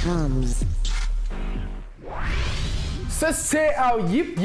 TOMz. Say our yip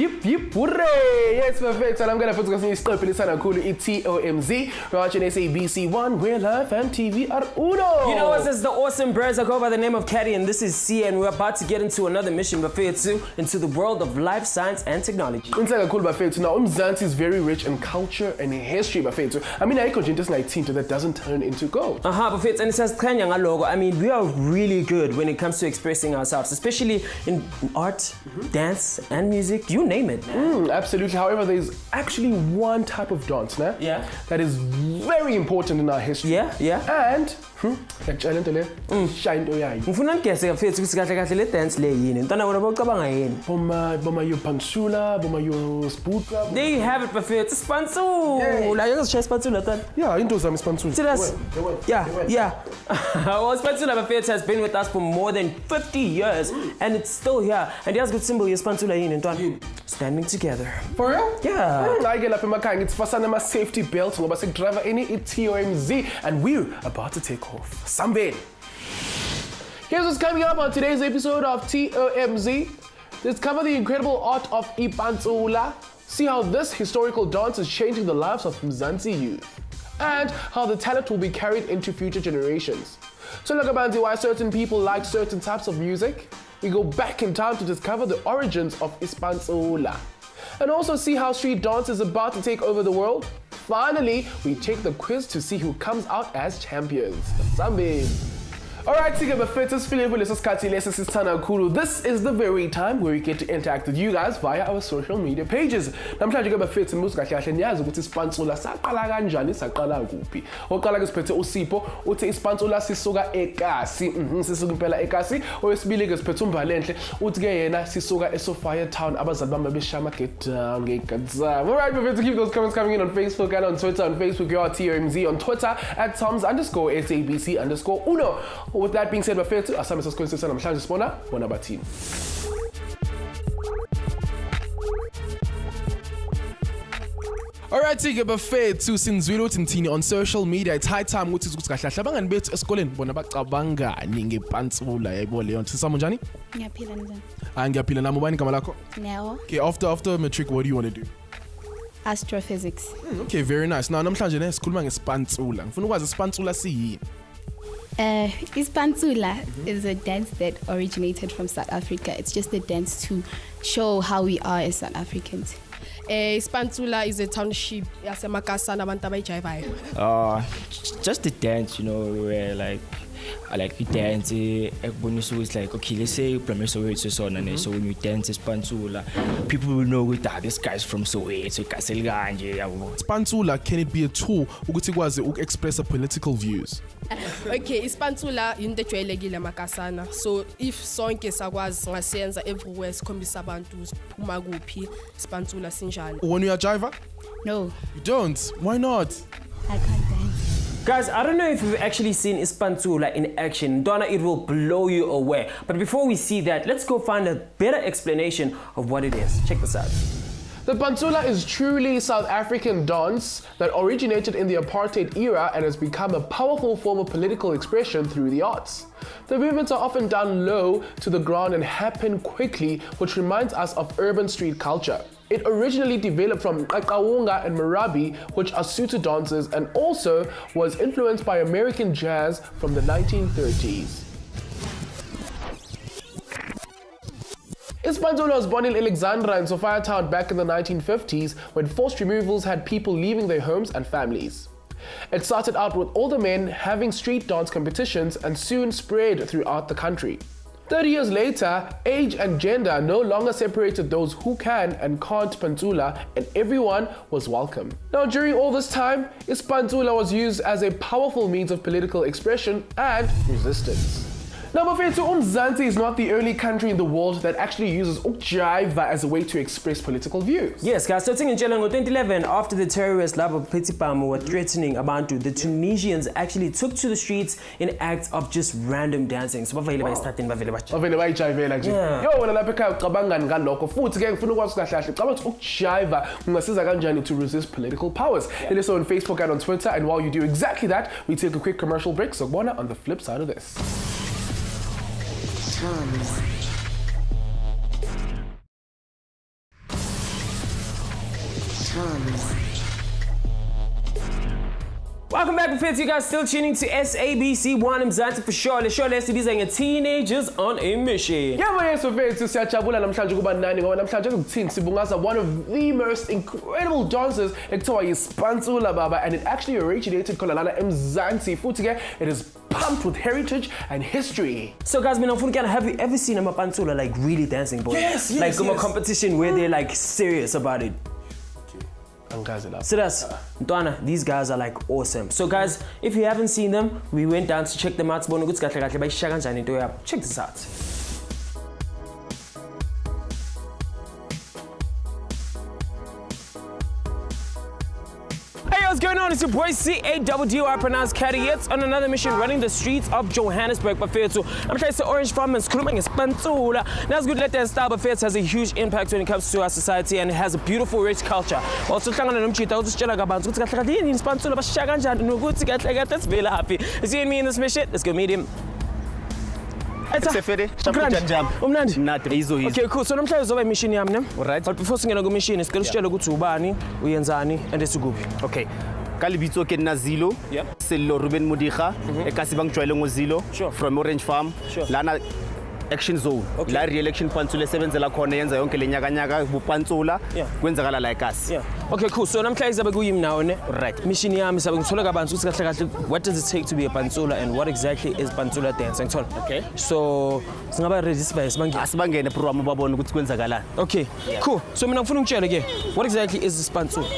hooray! Yes, perfect. And I'm gonna put you stop in the cool TOMZ. We're watching SABC1, where live and TV are uno. You know us as the awesome birds. I go by the name of Caddy, and this is C, and we're about to get into another mission, Bafethu, into the world of life science and technology. Inside cool Bafethu. Now, Mzansi is very rich in culture and history, Bafethu. I mean, I could just 19 that doesn't turn into gold. Bafethu, and it says Kanyanga logo. I mean, we are really good when it comes to expressing ourselves, especially in art, dance, and music, you name it. Absolutely. However, there's actually one type of dance, nah? Yeah. That is very important in our history. Yeah. And shine to yai. Ngifuna ngigese Bafethu ukuthi kahle kahle le dance le yini. Ntwana wena bawucabanga yini? Boma yo pantsula, boma yo spuka. There you have it, Bafethu. Pantsula. You guys try pantsula then? Yeah, into some pantsula. Serious? Yeah. Well, pantsula Bafethu has been with us for more than 50 years, and it's still here. And it has good symbol yes pantsula yini ntwana. Standing together. For real? Yeah. I get up in my car. It's fasana safety belt. Ngoba sekudriver any TOMZ, and we're about to take off. Sambe. Here's what's coming up on today's episode of TOMZ. Discover the incredible art of pantsula. See how this historical dance is changing the lives of Mzansi youth, and how the talent will be carried into future generations. So look about why certain people like certain types of music. We go back in time to discover the origins of pantsula, and also see how street dance is about to take over the world. Finally, we take the quiz to see who comes out as champions. Zambi. Alright, this is the very time where we get to interact with you guys via our social media pages. Namhlanje ke bafethu musa kahle kahle niyazi ukuthi pantsula saqala kanjani saqala kuphi. Oqala ke siphethe uSipho uthi pantsula sisuka eKasi. Sisuka impela eKasi. Owesibili ke siphethe uMvalenhle uthi ke yena sisuka eSophia Town abazali bami beshama get down ngekadzama. Alright, bafethu, keep those comments coming in on Facebook and on Twitter. On Facebook you are TOMZ, on Twitter at TOMz_SABC_uno. With that being said, Bafethu, asame sasikhonisa namhlanje sibona bona bathini. Alright, ke Bafethu, sinzwile uthi ngithini on social media. It's high time ukuthi kahle kahle abangani bethu esikoleni bona bacabangani ngepantsula yayibona leyo nto. Sisamo njani? Ngiyaphila njani? Ngiyaphila. Nami ubani igama lakho? Neo. Okay, after matric, what do you want to do? Astrophysics. Okay, very nice. Now namhlanje sikhuluma ngespantsula. Ngifuna ukwazi ispantsula siyini. Pantsula is a dance that originated from South Africa. It's just a dance to show how we are as South Africans. Pantsula is a township yaseMakasana abantu abayijivayo. Just a dance, you know, where like I like to dance. It's like, okay, let's say Soweto, so when you dance pantsula, people will know that this guy's from Soweto. Pantsula, can it be a tool ukuthi kwazi express political views? Okay, pantsula into ejwayelekile eMakasana. So if sonke sakwazi ngasenza everywhere sikhombisa abantu siphuma kuphi pantsula sinjani. When you are jiver? No. You don't? Why not? I can't dance. Guys, I don't know if you've actually seen pantsula in action. Donna, it will blow you away. But before we see that, let's go find a better explanation of what it is. Check this out. The pantsula is truly South African dance that originated in the apartheid era and has become a powerful form of political expression through the arts. The movements are often done low to the ground and happen quickly, which reminds us of urban street culture. It originally developed from Qaqawunga and Marabi, which are Sotho dances, and also was influenced by American jazz from the 1930s. Pantsula was born in Alexandra in Sophia Town back in the 1950s, when forced removals had people leaving their homes and families. It started out with older men having street dance competitions and soon spread throughout the country. 30 years later, age and gender no longer separated those who can and can't pantsula, and everyone was welcome. Now, during all this time, pantsula was used as a powerful means of political expression and resistance. Now, Bafethu, Mzansi is not the only country in the world that actually uses jiva as a way to express political views. Yes, guys, starting in 2011, after the terrorists Labo Petipamu were threatening Abantu, the Tunisians actually took to the streets in acts of just random dancing. So, yeah. To resist political powers. Let us know on Facebook and on Twitter, and while you do exactly that, we take a quick commercial break. So, on the flip side of this. Welcome back, Buffets. You guys still tuning to SABC 1 Mzansi for sure. The show lets you be teenagers on a mission. Yeah, my name is Fethu. Siyajabula namhlanje kuba nani ngoba namhlanje kuthini sibungaza one of the most incredible dances ekuthiwa yipantsula baba, and it actually originated khona lana eMzansi futhi ke it is pumped with heritage and history. So guys, have you ever seen pantsula like really dancing, boy? Yes, like a competition where they're like serious about it. So that's Ntwana, these guys are like awesome. So guys, if you haven't seen them, we went down to check them out. Check this out. Hey, what's going on? It's your boy C-A-W-D-O, I pronounce Caddy. It's on another mission running the streets of Johannesburg. Bafethu, I'm trying to say Orange Farm and Skulumang is pantsula. Now it's good to let that style, Bafethu has a huge impact when it comes to our society and it has a beautiful, rich culture. Also, let's see me in this mission. Let's go meet him. Okay, cool. So namhlanje uzoba mission yami, ne? Alright. But before singena ku mission, sicela usitshele ukuthi ubani, uyenzani and esukuphi. Okay. Kalibitso ke nna Zilo. Yeah. Sello Ruben Modiga. Ekasi bangijwayele ngoZilo. Sure. From Orange Farm. Sure. Lana Action Zone. Okay. La re-election pantsula esebenzela khona yenza yonke lenyakanyaka bupantsula. Yeah. Kwenzakala la ekasi. Yeah. Okay, cool. So namhlanje zabe kuyimi nawo, ne? Right. Mission yami sabe ngithola kabanzi ukuthi kahle kahle what does it take to be a pantsula and what exactly is pantsula dance? Ngithola. Okay. So singaba ready sibe sibangena. Asibangene program babone ukuthi kwenzakalani. Okay. Yeah. Cool. So mina ngifuna ungitshele ke what exactly is this pantsula?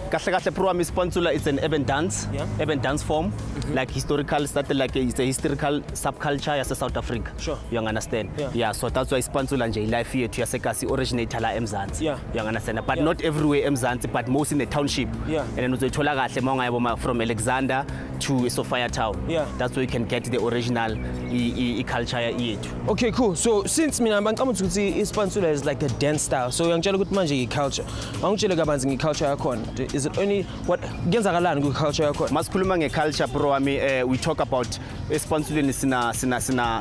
Kahle program is pantsula. It's an urban dance. Yeah. Urban dance form. Like historical, started like it's a historical subculture yase South Africa. Sure. You understand? Yeah. Yeah, so that's why pantsula nje life yethu yasekasi originator la eMzansi. Yeah. You understand? But Yeah. not everywhere eMzansi, but most in the township. Yeah. And then uzoyithola kahle mawungayebo from Alexander to Sophia Town. Yeah. That's where you can get the original culture yethu. Okay, cool. So since mina ngicama ukuthi ispantsula is like a dance style. So ngiyangitshela ukuthi manje culture. Angitshele kabanzi ngeculture yakhona. Is it only what kuyenzakalani ku culture yakhona? Masikhuluma ngeculture bro wami, we talk about espansuleni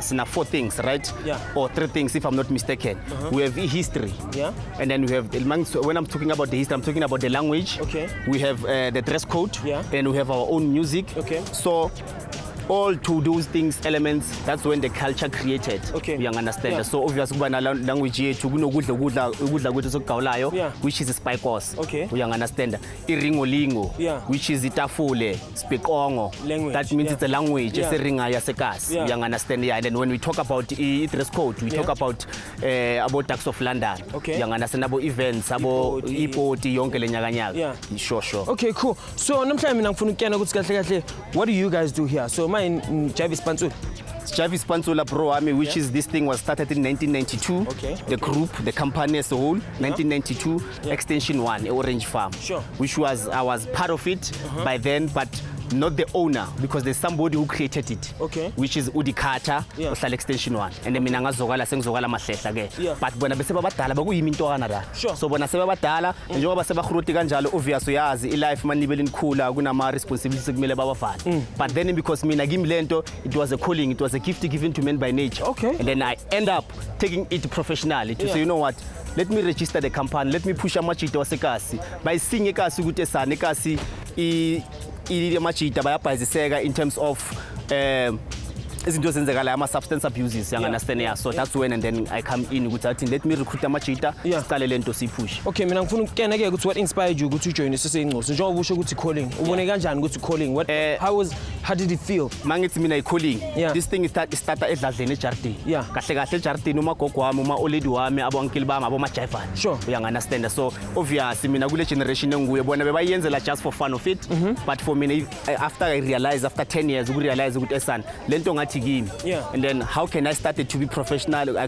sina four things, right? Yeah. Or three things if I'm not mistaken. We have history. Yeah. And then we have when I'm talking about the history, I'm talking about the language. Okay. We have the dress code. Yeah. And we have our own music. Okay. So all to those things, elements, that's when the culture created. Okay. You understand? Yeah. So obviously kuba na language yethu kunokudla kwethu sokugawulayo, Yeah. which is spikos. Okay. You understand? Iringolingo, Yeah. which is itafule, spikongo. Language, That means yeah. it's a language. Yeah. Eseringa yasekasi. Yeah. You understand? Yeah. And then when we talk about dress code, we Yeah. talk about Ducks of London. Okay. You understand? About events, about ipoti yonke lenyakanyaka. Yeah. Sure. Okay, cool. So namhlanje mina ngifuna ukuyana ukuthi kahle kahle what do you guys do here? So mine Javis pantsula. Javis Pantsula Pro Army, which is this thing was started in 1992. Okay. The group, the company as a whole, 1992, Extension 1, Orange Farm. Sure. Which I was part of it by then, but not the owner, because there's somebody who created it. Okay. Which is Udi Carter, Yeah. Ohlala Extension 1. And then mina ngazokala sengizokala mahlehla ke. Yeah. But bona bese babadala bakuyimi intwana la. Sure. So bona sebabadala njengoba sebakhruti kanjalo obvious uyazi ilife manibele nikhula kunama responsibilities kumele babafane. But then because mina kimi lento it was a calling, it was a gift given to men by nature. Okay. And then I end up taking it professionally to say, you know what, let me register the company, let me push amachita wasekasi bayisinge ekasi ukuthi esane ekasi amachita bayabhayiziseka in terms of izinto zenzekala ama-substance abuses, you understand? Yeah. So that's when and then I come in ukuthi athi let me recruit amachita Yeah. sicale lento siyipush. Okay, mina ngifuna ukukena ke ukuthi what inspired you ukuthi ujoin iseseyincosi njengoba usho ukuthi calling ubone kanjani ukuthi calling what how did it feel? Mangithi mina i-calling, Yeah. this thing starta edladleni ejardini. Yeah. Kahle kahle ejardini umagogo wami uma-oledi wami abonkili bami abomajayivani. Sure. Uyangi-understand? So obviously mina kule generation enguye bona bebayenzela just for fun of it. But for me after I realized after 10 years ukurealize ukuthi esan lento ngathi kimi. Yeah. And then how can I start it to be professional? How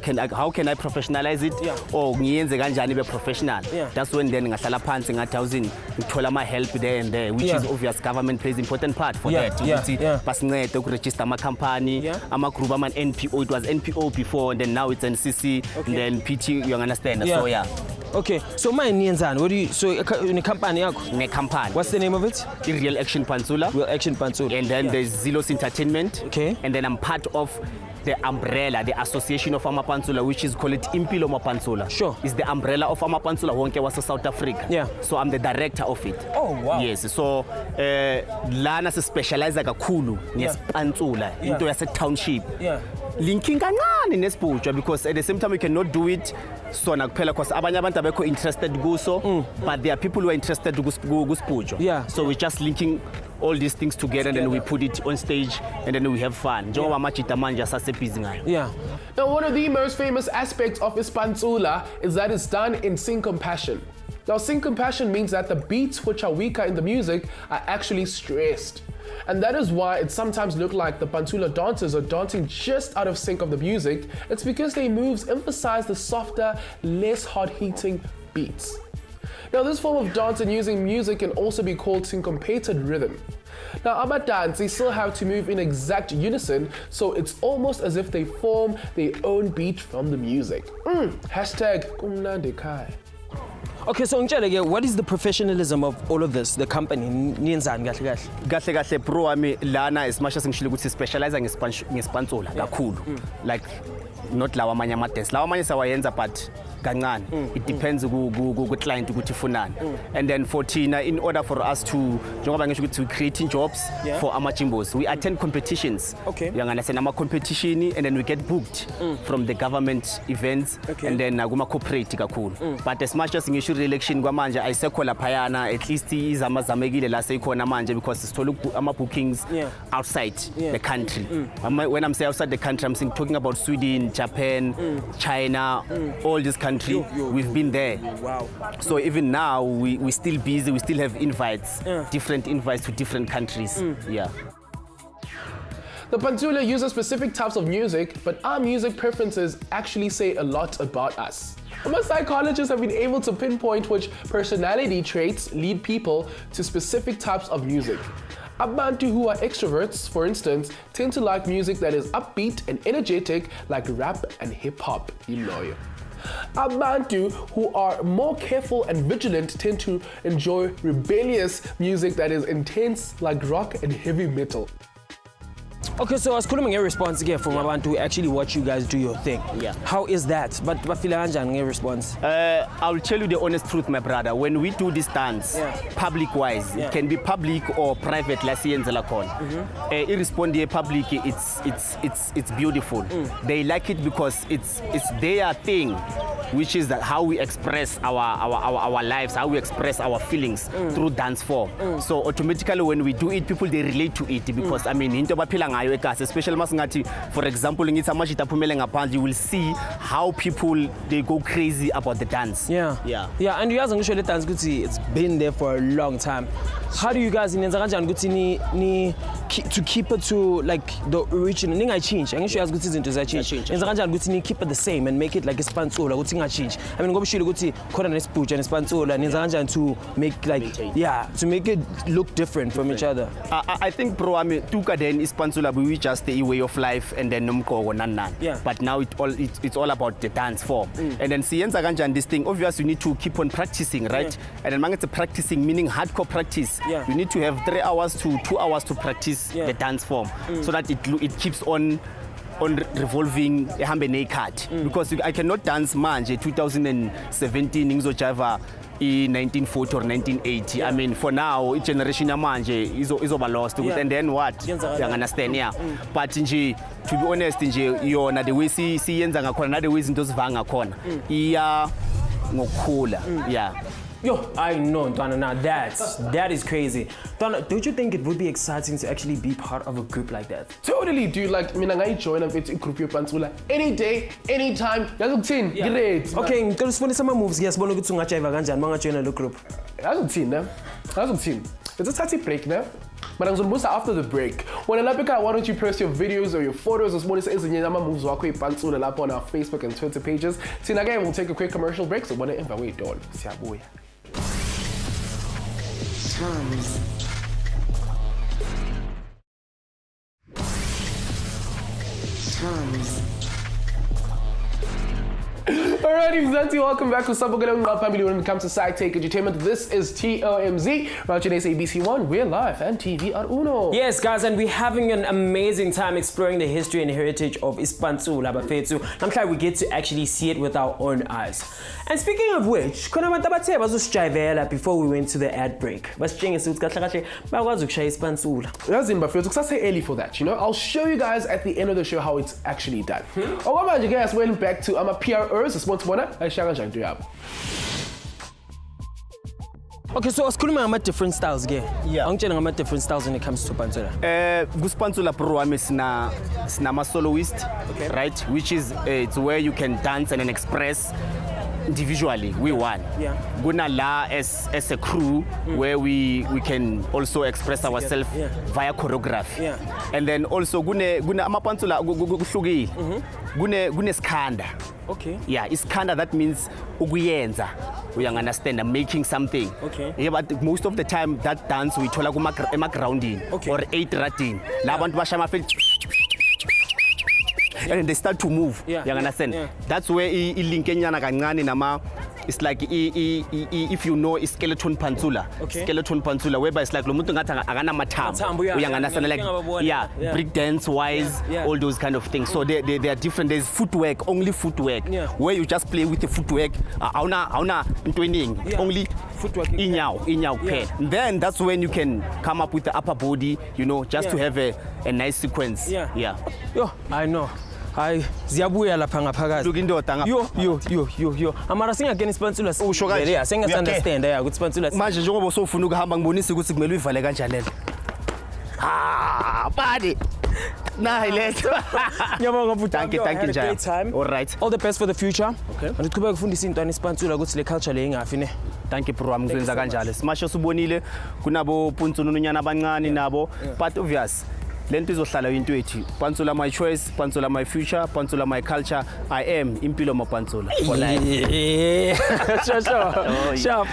can I professionalize it? Yeah. Or ngiyenze kanjani be professional? Yeah. That's when then ngahlala phansi ngathi awuzini ngithola ama help there and there, which Yeah. is obvious government plays important part for Yeah, that. yeah, Ukuthi yeah. basincede ukuregister ama-company, Yeah. ama-group, ama-NPO. It was NPO before, and then now it's NCC, Okay. and then PT, you understand? Yeah. So yeah. Okay, so my Nienzan, what do you, so in a company, Nekampani. what's the name of it? Real Action Pantsula. Real Action Pantsula. And then there's Zilos Entertainment. Okay. And then I'm part of the umbrella, the association of Amapantsula, which is called Impilo Mapantsula. Sure. It's the umbrella of Amapantsula wonke was South Africa. Yeah. So I'm the director of it. Oh, wow. Yes. So lana se specialize kakhulu ngespantsula into yase township. Yeah. Linking kancane nesibhujwa because at the same time we cannot do it sona kuphela because abanye abantu abekho interested kuso but there are people who are interested kusibhujwa. Yeah. So we're just linking all these things together and then we put it on stage and then we have fun. Njengoba amajita manje asasebhizi ngayo. Yeah. Now, one of the most famous aspects of ispantsula is that it's done in syncopation. Now, syncopation means that the beats which are weaker in the music are actually stressed. And that is why it sometimes looks like the pantsula dancers are dancing just out of sync of the music. It's because their moves emphasize the softer, less hard-hitting beats. Now, this form of dance and using music can also be called syncopated rhythm. Now, they still have to move in exact unison, so it's almost as if they form their own beat from the music. Hashtag kumnandi kai. Okay, so Ngitshele, what is the professionalism of all of this, the company, Nienzan kahle kahle? Kahle kahle bro wami lana as much as ngishilo ukuthi specialize ngespantsula kakhulu. Like not lawa amanye ama-dance. Lawa amanye sawayenza but kancane. It depends ku client ukuthi ufunani. And then for Tina, in order for us to njengoba ngisho ukuthi creating jobs for amajimbos, we attend competitions. Okay. Uyangana senama competition and then we get booked from the government events and then kuma corporate kakhulu. But as much as ngisho re-election kwamanje ayisekho laphayana, at least izamazamekile la seyikhona manje because sithola ama bookings outside the country. When I'm saying outside the country, I'm talking about Sweden, Japan, China, all these countries. We've been there. Wow. So even now we still busy, we still have invites, different invites to different countries. Yeah. The pantsula uses specific types of music, but our music preferences actually say a lot about us. Most psychologists have been able to pinpoint which personality traits lead people to specific types of music. Abantu who are extroverts, for instance, tend to like music that is upbeat and energetic like rap and hip-hop. Abantu who are more careful and vigilant tend to enjoy rebellious music that is intense like rock and heavy metal. Okay, so I was calling a response again from abantu who actually watch you guys do your thing. Yeah. How is that? But feel a response. I'll tell you the honest truth, my brother. When we do this dance, public-wise, it can be public or private. Let's say irresponding public, it's beautiful. They like it because it's their thing, which is that how we express our lives, how we express our feelings through dance form. So automatically, when we do it, people they relate to it because I mean, into baphila ngayo ekhaya, especially masingathi, for example, ngithi amajita aphumele ngaphandle, you will see how people they go crazy about the dance. Yeah. And you guys ngisho le dance ukuthi it's been there for a long time. How do you guys nenza kanjani ukuthi to keep it to like the original? Ninga change. Ngisho yazi ukuthi izinto za change. Nenza kanjani ukuthi keep it the same and make it like ispantsula ukuthi inga change. I mean ngoba ushilo ukuthi khona nesibhuja nespantsula nenza kanjani to make like to make it look different from each other. I think bro tuka then ispantsula we just a way of life and then nomgqoko nan. But now it's all about the dance form. And then siyenza kanjani this thing, obviously you need to keep on practicing, right? And then mangithi practicing meaning hardcore practice. You need to have 3 hours to 2 hours to practice the dance form so that it keeps on revolving ehambe nekhathi because I cannot dance manje 2017 ngizojiva 1940 or 1980. I mean for now I generation yamanje izoba lost and then what you understand but nje to be honest nje yona the way siyenza ngakhona na the way izinto zivanga ngakhona iya ngokukhula Yo, I know, Donna. Now that is crazy. Donna, don't you think it would be exciting to actually be part of a group like that? Totally, dude. Like, mina ngai join a group pantsula any day, anytime. Yazukuthin, great. Okay, ngicela sifune sama moves ke sibona ukuthi ungajiva kanjani manga join lo group. Yazukuthin. It's a tatty break now. But after the break, when why don't you post your videos or your photos as moves pantsula up on our Facebook and Twitter pages. Tina again, we'll take a quick commercial break. So when I wait, don't. Alrighty, Mzansi, welcome back to Sabogalo family when it comes to Side Take Entertainment. This is TOMZ, right today's ABC1. We're live and TV at Uno. Yes, guys, and we're having an amazing time exploring the history and heritage of pantsula bafethu. I'm glad we get to actually see it with our own eyes. And speaking of which, before we went to the ad break. Yazin bafethu, kusase early for that, you know. I'll show you guys at the end of the show how it's actually done. Oh, guys, went back to PROs, the sports one. Okay, so I'm about different styles again. Yeah. I'm telling about different styles when it comes to pantsula. Pantsula program is na soloist, Okay. right? Which is it's where you can dance and then express individually. We won. Yeah. Guna la as a crew where we can also express ourselves Yeah. via choreography. Yeah. And then also gune amapantsula kuhlukile. Gune skanda. Okay. Yeah, iskanda, that means ukuyenza. We understand making something. Okay. Yeah, but most of the time that dance we thola grounding Okay. or 8 rating. La bantu bashaya and then they start to move. Yeah. You understand? Yeah. That's where ilinkenyana kancane nama. It's like if you know skeleton pantsula. Okay. Skeleton pantsula, whereby it's like lo muntu ngathi akana Mathambo, mathambo. yeah. You understand? Like yeah, break dance wise, Yeah. all those kind of things. So they are different. There's footwork, only footwork. Yeah. Where you just play with the footwork. Auna twinning. Yeah. Only Footwork. inyao Yeah. pair. Then that's when you can come up with the upper body, you know, just to Yeah. have a nice sequence. Yeah. Yeah. Yo, I know. Hayi ziyabuya lapha ngaphakathi. Look indoda ngapha. Yo. Amara singakeni pantsula. Usho kanje? Yeah, sengasunderstand yeah ukuthi pantsula. Manje njengoba usofuna ukuhamba ngibonisa ukuthi kumele uyivale kanjani lento. Body. Nayi letho. Ngiyabonga mfuthu. Thank you Had a great time. All right. All the best for the future. Okay. And uqhubeka ukufundisa intwana isipantsula ukuthi le culture le ingafi ne. Thank you bro, Thank you ngizoyenza so kanjalo. Simasho subonile kunabo puntsulunyana abancane nabo, but obvious lento izohlala into ethu. Pantsula my choice, pantsula my future, pantsula my culture. I am impilo mapantsula for life. Yeah. Sure. Sharp.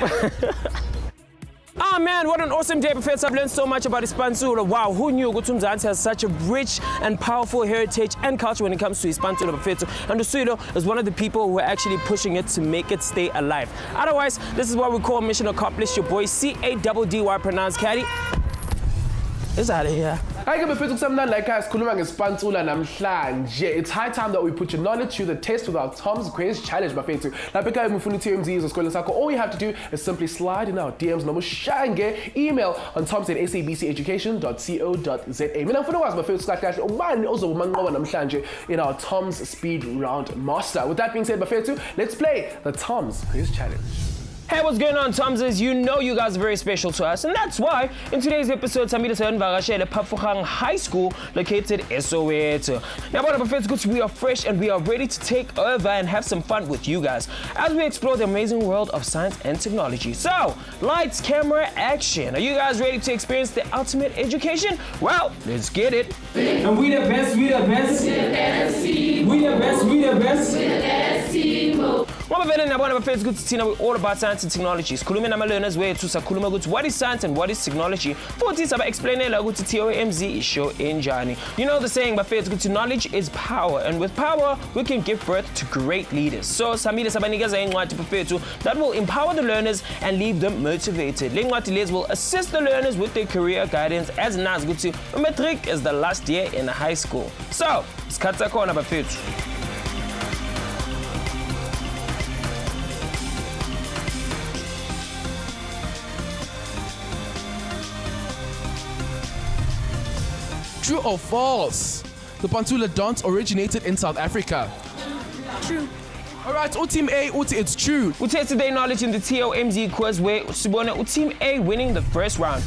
Oh man, what an awesome day, Professor. I've learned so much about pantsula. Wow, who knew TOMz has such a rich and powerful heritage and culture when it comes to pantsula, Professor. And Usuilo is one of the people who are actually pushing it to make it stay alive. Otherwise, this is what we call mission accomplished. Your boy CADDY pronounced Caddy. It's out of here. Hi, good befethu kusamnandi like guys, khuluma ngespantsula namhlanje. It's high time that we put your knowledge to the test with our TOMz quiz challenge bafethu. Lapha ekhaya mufuna TOMz izosikoleni sakho. All you have to do is simply slide in our DMs noma ushange email on toms@sabceducation.co.za. Mina ngifuna ukwazi bafethu kahle ubani ozoba umanqoba namhlanje in our TOMz speed round master. With that being said bafethu, let's play the TOMz quiz challenge. Hey, what's going on, TOMzers? You know you guys are very special to us, and that's why in today's episode, Samira Vakashele Pafuhang High School, located in Soweto. Now, we are fresh and we are ready to take over and have some fun with you guys as we explore the amazing world of science and technology. So, lights, camera, action. Are you guys ready to experience the ultimate education? Well, let's get it. And we the best, we the best. We the best team. We the best, we the best. We the best team. We're all about science and technology. Sikhulume nama learners wethu sakhuluma ukuthi what is science and what is technology. Futhi saba explainela ukuthi TOMz isho enjani. You know the saying bafethu ukuthi knowledge is power, and with power we can give birth to great leaders. So Samile sabanikeza incwadi bafethu that will empower the learners and leave them motivated. Le ncwadi lezi will assist the learners with their career guidance as nazi ukuthi matric is the last year in high school. So, isikhathi sakhona bafethu. True or false? The pantsula dance originated in South Africa. True. All right, Team A, it's true. We tested their knowledge in the TOMz quiz where Sibona Team A winning the first round.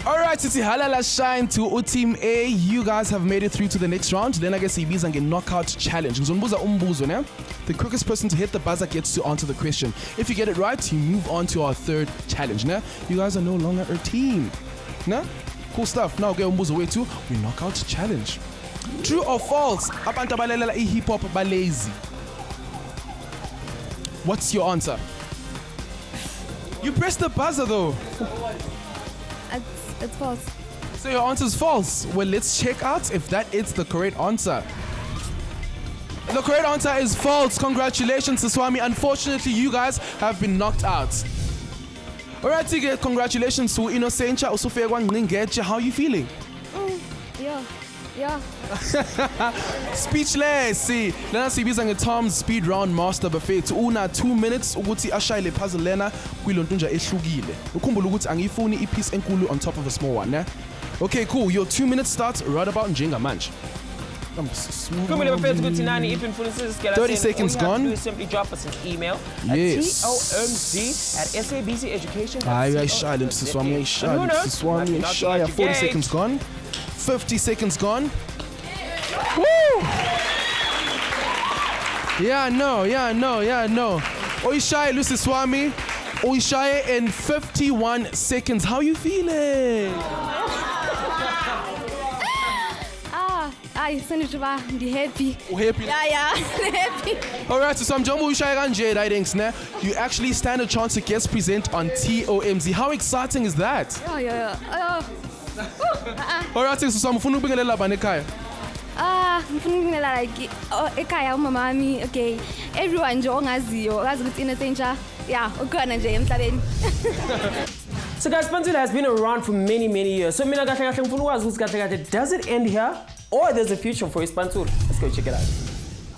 All right, Titi Halala shine to Team A. You guys have made it through to the next round. Then I guess Ibiza and get knockout challenge. The quickest person to hit the buzzer gets to answer the question. If you get it right, you move on to our third challenge. Now, you guys are no longer a team. Nah? Cool stuff. Now get umbuzo wethu, we knockout challenge. True or false? Abantu abalela hip hop balazy. What's your answer? You pressed the buzzer though. It's false. So your answer is false. Well, let's check out if that is the correct answer. The correct answer is false. Congratulations, Siswami. Unfortunately, you guys have been knocked out. Alright, Tige, congratulations to Innocentia Usufekwa Ngeche. How are you feeling? Yeah. Speechless. See, lena sibiza nge-TOMz speed round master buffet. Una 2 minutes ukuthi ashayele puzzle lena kwilonto nje ehlukile. Ukhumbula ukuthi angiyifuni ipiece enkulu on top of a small one, ne? Okay, cool. Your 2 minutes starts right about njengamanje. 30 seconds gone. Simply drop us an email Yes. at tomz@sabceducation.co.za. Aye, shy, Siswami, shy. 40 seconds gone. 50 seconds gone. Woo! Yeah, no. Oishaye Siswami. Oishaye in 51 seconds. How you feeling? I'm happy. Happy? Yeah, happy. Alright, so I'm Jomo Ushaya Kanje, I think, you actually stand a chance to guest present on TOMz. How exciting is that? Yeah. Alright, so I'm funu bingelela bani ekhaya. Ngifuna like ekhaya umama wami, okay. Everyone nje ongaziyo, ngazi ukuthi Innocentia, yeah, ukhona nje emhlabeni. So guys, pantsula has been around for many years. So mina kahle kahle ngifuna ukwazi ukuthi kahle kahle, does it end here or there's a future for pantsula? Let's go check it out.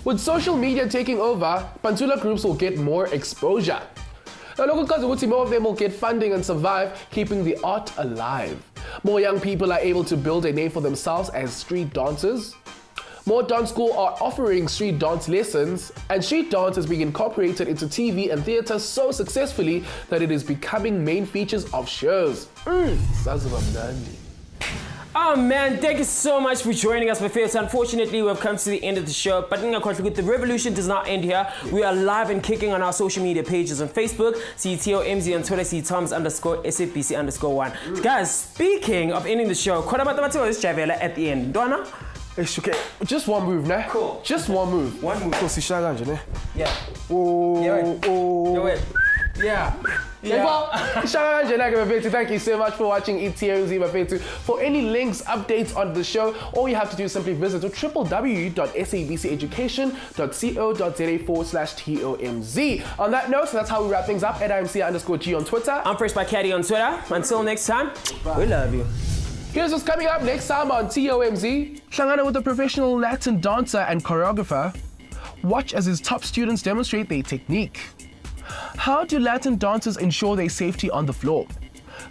With social media taking over, pantsula groups will get more exposure. Now look, because more of them will get funding and survive, keeping the art alive. More young people are able to build a name for themselves as street dancers. More dance schools are offering street dance lessons, and street dance is being incorporated into TV and theatre so successfully that it is becoming main features of shows. Oh man, thank you so much for joining us, my favorites. Unfortunately, we've come to the end of the show, but the revolution does not end here. We are live and kicking on our social media pages on Facebook, see TOMz, on Twitter, see TOMz_SABC_1. Guys, speaking of ending the show, at the end. Donna? It's okay. Just one move, nah? Cool. Just one move. One move. Yeah. Oh. Yeah. Thank you so much for watching TOMz. For any links, updates on the show, all you have to do is simply visit www.sabceducation.co.za/TOMz. On that note, that's how we wrap things up. @IMC_G on Twitter. I'm Fresh by Caddy on Twitter. Until next time, we love you. Here's what's coming up next time on TOMz. Hlangana with a professional Latin dancer and choreographer. Watch as his top students demonstrate their technique. How do Latin dancers ensure their safety on the floor?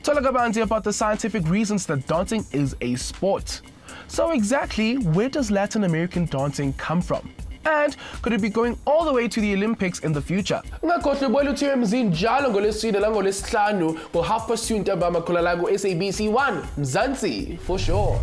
Tolagabanzi about the scientific reasons that dancing is a sport. So exactly, where does Latin American dancing come from? And could it be going all the way to the Olympics in the future? Ngakhohle ubona uTOMz njalo ngolesine langolesihlanu ngo2:30 ntambama khona la ku SABC1 Mzansi for sure.